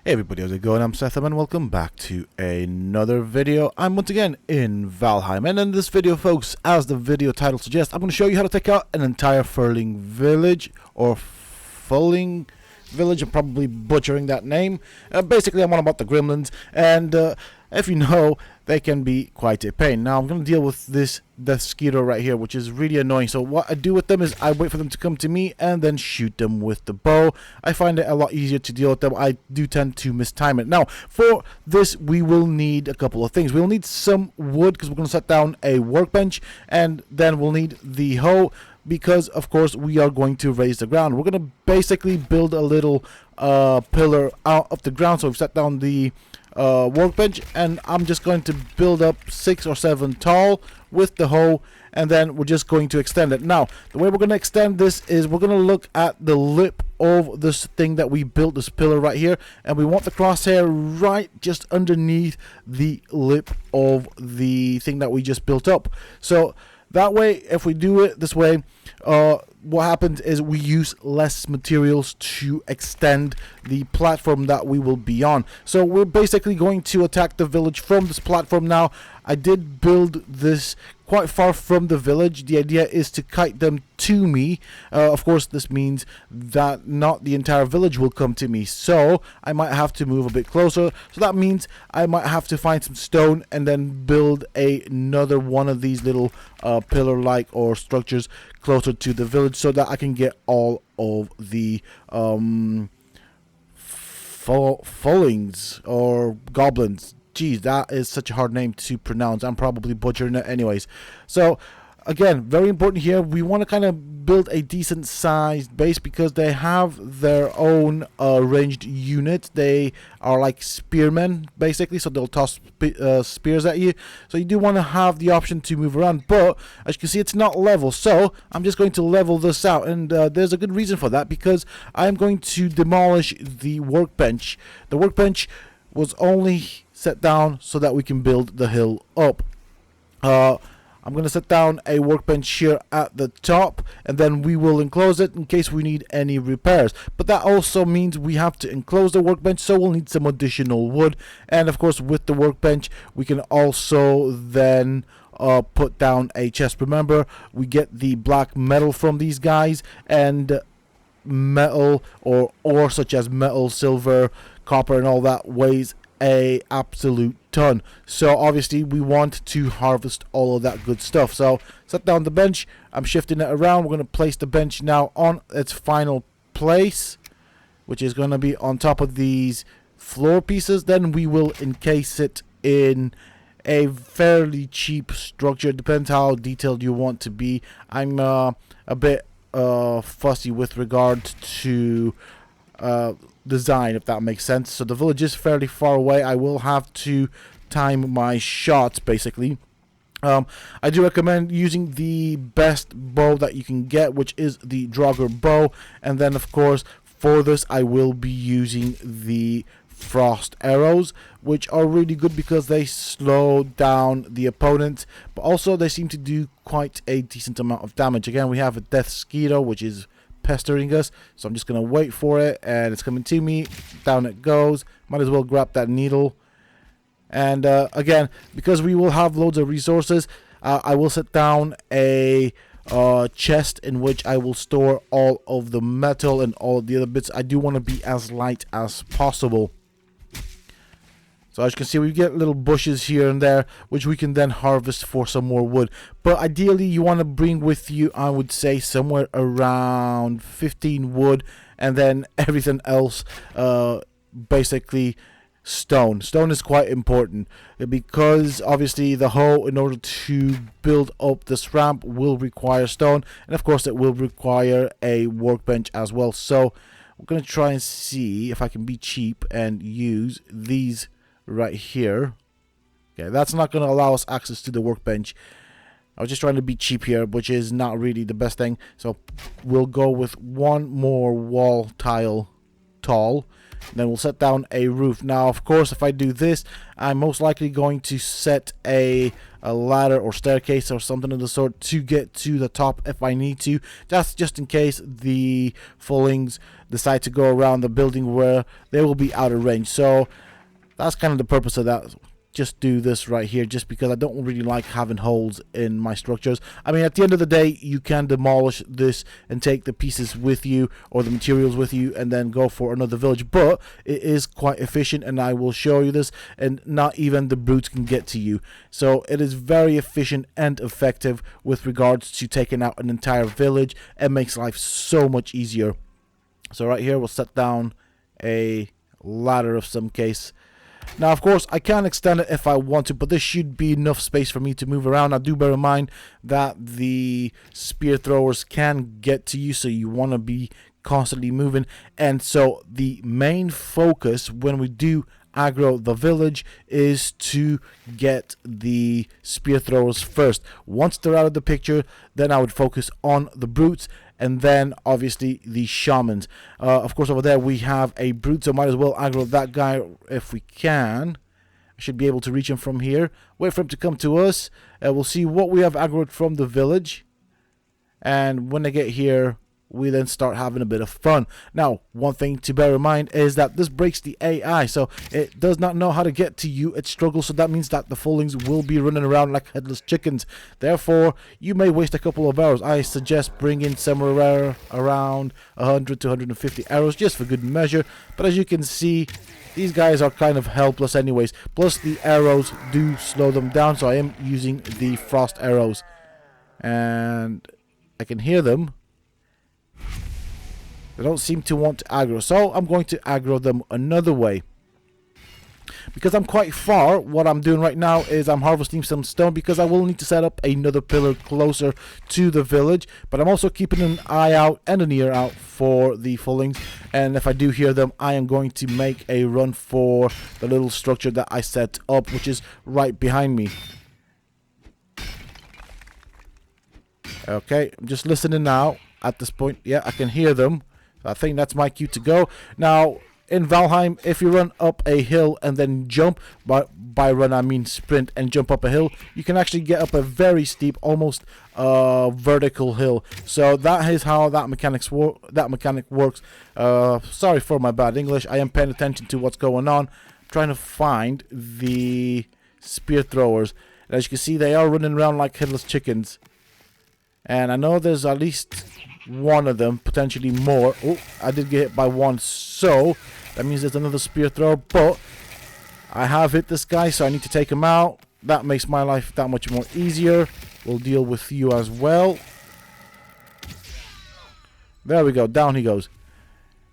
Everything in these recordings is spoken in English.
Hey everybody, how's it going? I'm Sethum and welcome back to another video. I'm once again in Valheim, and in this video, folks, as the video title suggests, I'm going to show you how to take out an entire Fuling village, or Fuling village. I'm probably butchering that name. Basically, I'm on about the gremlins, and if you know, they can be quite a pain. Now, I'm going to deal with this mosquito right here, which is really annoying. So what I do with them is I wait for them to come to me and then shoot them with the bow. I find it a lot easier to deal with them. I do tend to mistime it. Now, for this, we will need a couple of things. We'll need some wood because we're going to set down a workbench, and then we'll need the hoe because, of course, we are going to raise the ground. We're going to basically build a little pillar out of the ground. So we've set down the workbench, and I'm just going to build up 6 or 7 tall with the hoe, and then we're just going to extend it. Now, the way we're going to extend this is we're going to look at the lip of this thing that we built, this pillar right here, and we want the crosshair right just underneath the lip of the thing that we just built up. So that way, if we do it this way, what happens is we use less materials to extend the platform that we will be on. So we're basically going to attack the village from this platform. Now, I did build this quite far from the village. The idea is to kite them to me. Of course, this means that not the entire village will come to me, so I might have to move a bit closer. So that means I might have to find some stone and then build another one of these little pillar-like or structures closer to the village so that I can get all of the Fulings or goblins. Geez, that is such a hard name to pronounce. I'm probably butchering it anyways. So, again, very important here. We want to kind of build a decent sized base because they have their own ranged units. They are like spearmen, basically, so they'll toss spears at you. So you do want to have the option to move around, but as you can see, it's not level. So I'm just going to level this out, and there's a good reason for that because I'm going to demolish the workbench. The workbench was only set down so that we can build the hill up. I'm going to set down a workbench here at the top, and then we will enclose it in case we need any repairs. But that also means we have to enclose the workbench, so we'll need some additional wood. And of course, with the workbench, we can also then put down a chest. Remember, we get the black metal from these guys, and metal or ore such as metal, silver, copper, and all that weighs a absolute ton. So obviously we want to harvest all of that good stuff. So set down the bench. I'm shifting it around. We're going to place the bench now on its final place, which is going to be on top of these floor pieces. Then we will encase it in a fairly cheap structure. It depends how detailed you want to be. I'm a bit fussy with regard to design, if that makes sense. So the village is fairly far away. I will have to time my shots, basically. I do recommend using the best bow that you can get, which is the Draugr bow, and then of course for this I will be using the frost arrows, which are really good because they slow down the opponent, but also they seem to do quite a decent amount of damage. Again, we have a death mosquito which is pestering us, so I'm just gonna wait for it, and it's coming to me. Down it goes. Might as well grab that needle. And again, because we will have loads of resources, I will set down a chest in which I will store all of the metal and all of the other bits. I do want to be as light as possible. So as you can see, we get little bushes here and there, which we can then harvest for some more wood. But ideally, you want to bring with you, I would say, somewhere around 15 wood, and then everything else, basically stone. Stone is quite important because obviously the hoe, in order to build up this ramp, will require stone, and of course it will require a workbench as well. So we're going to try and see if I can be cheap and use these right here. Okay, that's not going to allow us access to the workbench. I was just trying to be cheap here, which is not really the best thing. So we'll go with one more wall tile tall, and then we'll set down a roof. Now of course, if I do this, I'm most likely going to set a a ladder or staircase or something of the sort to get to the top if I need to. That's just in case the Fulings decide to go around the building where they will be out of range. So that's kind of the purpose of that. Just do this right here, just because I don't really like having holes in my structures. I mean, at the end of the day, you can demolish this and take the pieces with you or the materials with you and then go for another village, but it is quite efficient, and I will show you this, and not even the brutes can get to you. So it is very efficient and effective with regards to taking out an entire village, and makes life so much easier. So right here, we'll set down a ladder of some case. Now, of course, I can extend it if I want to, but this should be enough space for me to move around. Now, do bear in mind that the spear throwers can get to you, so you want to be constantly moving. And so the main focus when we do aggro the village is to get the spear throwers first. Once they're out of the picture, then I would focus on the brutes, and then obviously the shamans. Of course, over there we have a brute, so might as well aggro that guy if we can. I should be able to reach him from here. Wait for him to come to us. We'll see what we have aggroed from the village, and when they get here, we then start having a bit of fun. Now, one thing to bear in mind is that this breaks the AI, so it does not know how to get to you. It struggles, so that means that the Fulings will be running around like headless chickens. Therefore, you may waste a couple of arrows. I suggest bringing somewhere around 100 to 150 arrows, just for good measure. But as you can see, these guys are kind of helpless anyways. Plus, the arrows do slow them down, so I am using the frost arrows. And I can hear them. They don't seem to want to aggro, so I'm going to aggro them another way. Because I'm quite far, what I'm doing right now is I'm harvesting some stone, because I will need to set up another pillar closer to the village. But I'm also keeping an eye out and an ear out for the Fulings, and if I do hear them, I am going to make a run for the little structure that I set up, which is right behind me. Okay, I'm just listening now. At this point, yeah, I can hear them. I think that's my cue to go. Now, in Valheim, if you run up a hill and then jump, by run I mean sprint and jump up a hill, you can actually get up a very steep, almost vertical hill. So that is how that mechanic works. Sorry for my bad English. I am paying attention to what's going on. I'm trying to find the spear throwers. And as you can see, they are running around like headless chickens. And I know there's at least one of them, potentially more. Oh, I did get hit by one, so that means there's another spear thrower, but I have hit this guy, so I need to take him out. That makes my life that much more easier. We'll deal with you as well. There we go, down he goes.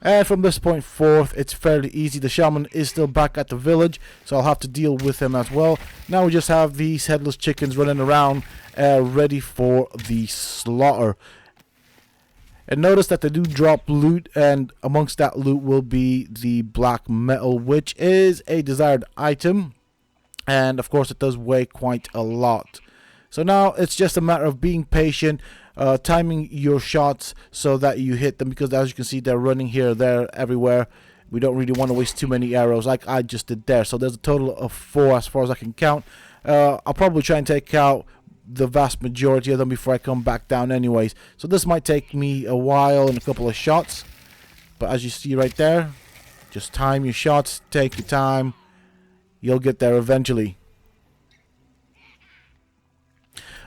And from this point forth, it's fairly easy. The shaman is still back at the village, so I'll have to deal with him as well. Now we just have these headless chickens running around, ready for the slaughter. And notice that they do drop loot, and amongst that loot will be the black metal, which is a desired item. And of course it does weigh quite a lot. So now it's just a matter of being patient, timing your shots so that you hit them, because as you can see, they're running here, there, everywhere. We don't really want to waste too many arrows like I just did there. So there's a total of 4 as far as I can count. I'll probably try and take out the vast majority of them before I come back down anyways. So this might take me a while and a couple of shots. But as you see right there, just time your shots, take your time. You'll get there eventually.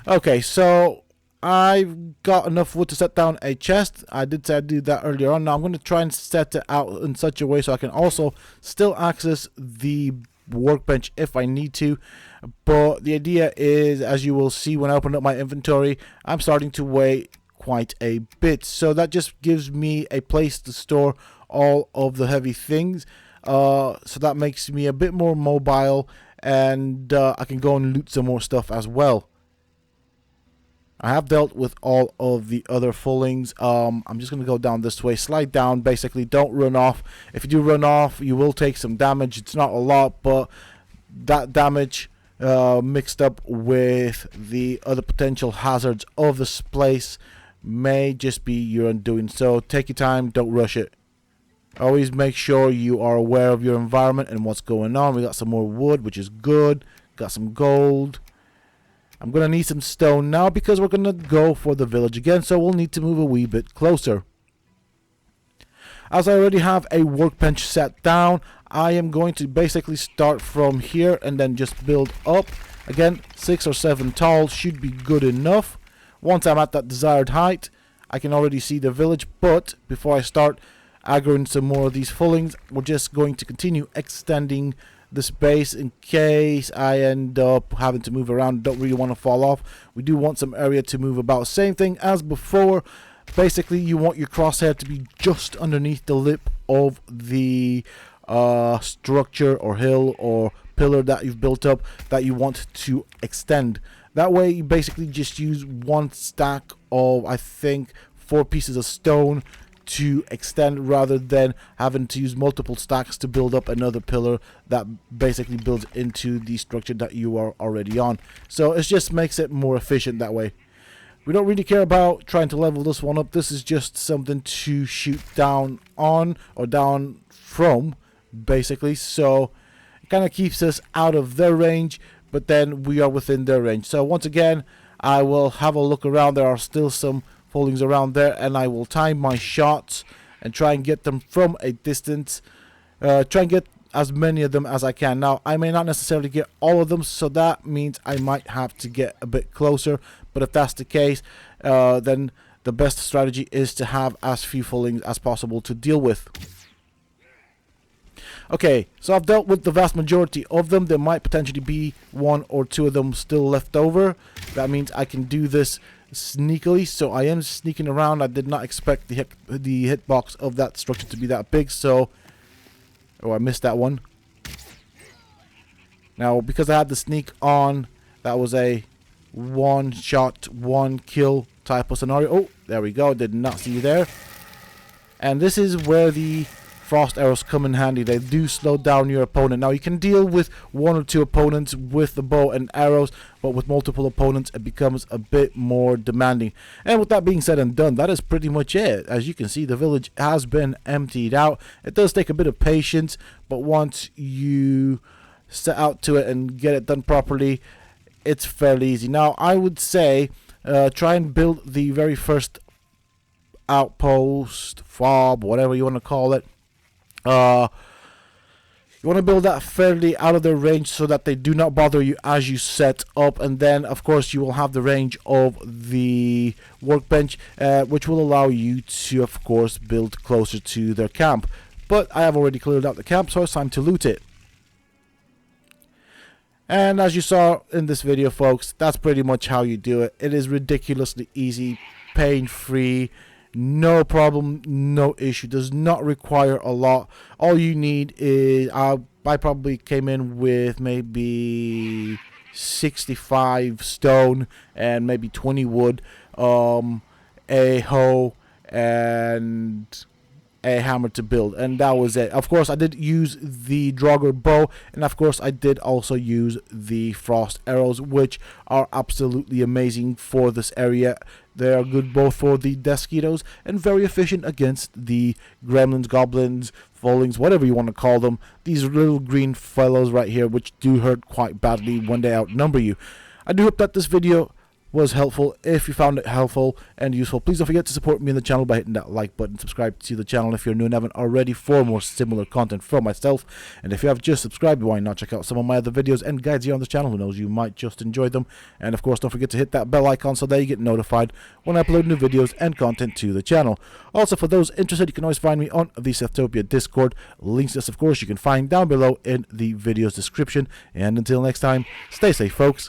Okay, so I've got enough wood to set down a chest. I did say I'd do that earlier on. Now I'm going to try and set it out in such a way so I can also still access the workbench if I need to. But the idea is, as you will see when I open up my inventory, I'm starting to weigh quite a bit. So that just gives me a place to store all of the heavy things. So that makes me a bit more mobile, and I can go and loot some more stuff as well. I have dealt with all of the other Fulings. I'm just going to go down this way. Slide down, basically. Don't run off. If you do run off, you will take some damage. It's not a lot, but that damage mixed up with the other potential hazards of this place may just be your undoing. So take your time. Don't rush it. Always make sure you are aware of your environment and what's going on. We got some more wood, which is good. Got some gold. I'm going to need some stone now because we're going to go for the village again, so we'll need to move a wee bit closer. As I already have a workbench set down, I am going to basically start from here and then just build up. Again, 6 or 7 tall should be good enough. Once I'm at that desired height, I can already see the village, but before I start aggroing some more of these Fulings, we're just going to continue extending the space in case I end up having to move around. Don't really want to fall off. We do want some area to move about. Same thing as before. Basically, you want your crosshair to be just underneath the lip of the structure or hill or pillar that you've built up that you want to extend. That way you basically just use one stack of, I think, 4 pieces of stone to extend, rather than having to use multiple stacks to build up another pillar that basically builds into the structure that you are already on. So it just makes it more efficient that way. We don't really care about trying to level this one up. This is just something to shoot down on or down from, basically. So it kind of keeps us out of their range, but then we are within their range. So once again, I will have a look around. There are still some Fulings around there, and I will time my shots and try and get them from a distance. Try and get as many of them as I can. Now, I may not necessarily get all of them, so that means I might have to get a bit closer. But if that's the case, then the best strategy is to have as few Fulings as possible to deal with. Okay, so I've dealt with the vast majority of them. There might potentially be 1 or 2 of them still left over. That means I can do this sneakily, so I am sneaking around. I did not expect the hitbox of that structure to be that big, so... Oh, I missed that one. Now, because I had the sneak on, that was a 1 shot, 1 kill type of scenario. Oh, there we go. Did not see you there. And this is where the frost arrows come in handy. They do slow down your opponent. Now, you can deal with 1 or 2 opponents with the bow and arrows, but with multiple opponents, it becomes a bit more demanding. And with that being said and done, that is pretty much it. As you can see, the village has been emptied out. It does take a bit of patience, but once you set out to it and get it done properly, it's fairly easy. Now, I would say try and build the very first outpost, fob, whatever you want to call it. You want to build that fairly out of their range so that they do not bother you as you set up, and then of course you will have the range of the workbench, which will allow you to of course build closer to their camp. But I have already cleared out the camp, so it's time to loot it. And as you saw in this video, folks, that's pretty much how you do it. It is ridiculously easy, pain-free. No problem, no issue. Does not require a lot. All you need is I probably came in with maybe 65 stone and maybe 20 wood, a hoe and a hammer to build, and that was it. Of course, I did use the Draugr bow, and of course I did also use the frost arrows, which are absolutely amazing for this area. They are good both for the Deskitos and very efficient against the gremlins, goblins, Fulings, whatever you want to call them. These little green fellows right here, which do hurt quite badly when they outnumber you. I do hope that this video was helpful. If you found it helpful and useful, please don't forget to support me on the channel by hitting that like button. Subscribe to the channel if you're new and haven't already for more similar content from myself. And if you have just subscribed, why not check out some of my other videos and guides here on this channel? Who knows, you might just enjoy them. And of course, don't forget to hit that bell icon so that you get notified when I upload new videos and content to the channel. Also, for those interested, you can always find me on the Sethtopia Discord. Links to this, of course, you can find down below in the video's description. And until next time, stay safe, folks.